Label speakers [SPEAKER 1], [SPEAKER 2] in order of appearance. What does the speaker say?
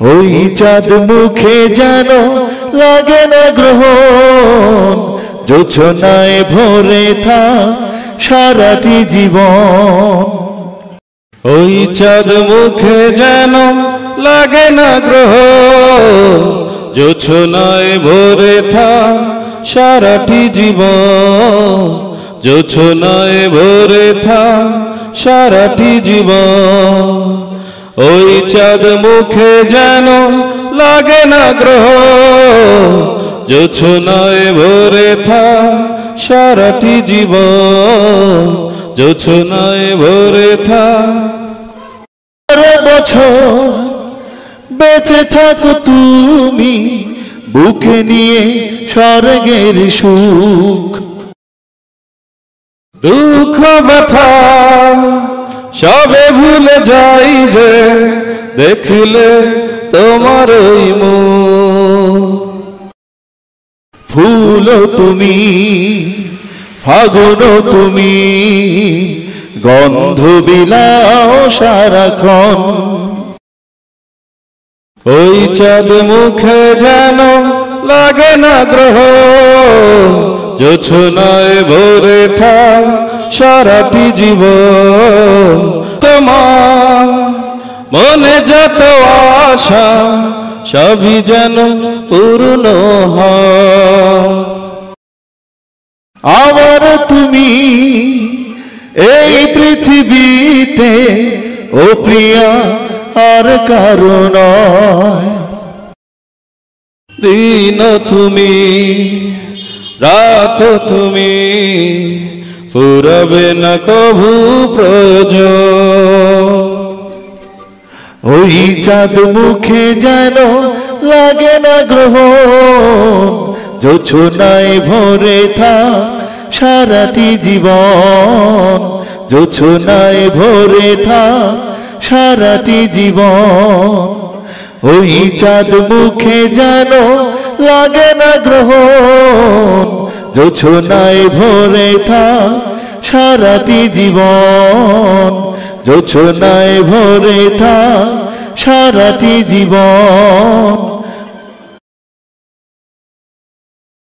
[SPEAKER 1] ওই চাঁদ মুখে যেন লাগে না গ্রহণ, জোছনায় ভরে থাক সারাটি জীবন।
[SPEAKER 2] ওই চাঁদ মুখে যেন লাগে না গ্রহণ, জোছনায় ভরে থাক সারাটি জীবন, জোছনায় ভরে থাক সারাটি জীবন। ওই চাঁদ মুখে যেন লাগে না গ্রহণ, জোছনায় ভরে থাক সারাটি জীবন, জোছনায় ভরে থাক।
[SPEAKER 1] বছর বেঁচে থাকো তুমি, বুকে নিয়ে স্বর্গের সুখ।
[SPEAKER 2] দুঃখ ব্যথা সবে ভুলে যাই যে, দেখলে তোমার ওই মুখ।
[SPEAKER 1] ফুল তুমি, ফাগুন তুমি, গন্ধ বিলাও সারাক্ষণ।
[SPEAKER 2] ওই চাঁদ মুখে যেন লাগে না গ্রহণ, জোছনায় ভরে থাক সারাটি জীবন। তোমার মনে যত আশা সবই যেন পূর্ণ হয়।
[SPEAKER 1] আমার তুমি এই পৃথিবীতে, ও প্রিয়া আর কারো নয়।
[SPEAKER 2] দিন তুমি, রাত তুমি, ফুরাবে না কভু প্রয়োজন।
[SPEAKER 1] ওই চাঁদ মুখে যেন লাগে না গ্রহণ, জোছনায় ভরে থাক সারাটি জীবন, জোছনায় ভরে থাক সারাটি জীবন। ওই চাঁদ মুখে যেন লাগে না গ্রহণ, জোছনায় ভরে থাক সারাটি জীবন, জোছনায় ভরে থাক সারাটি জীবন।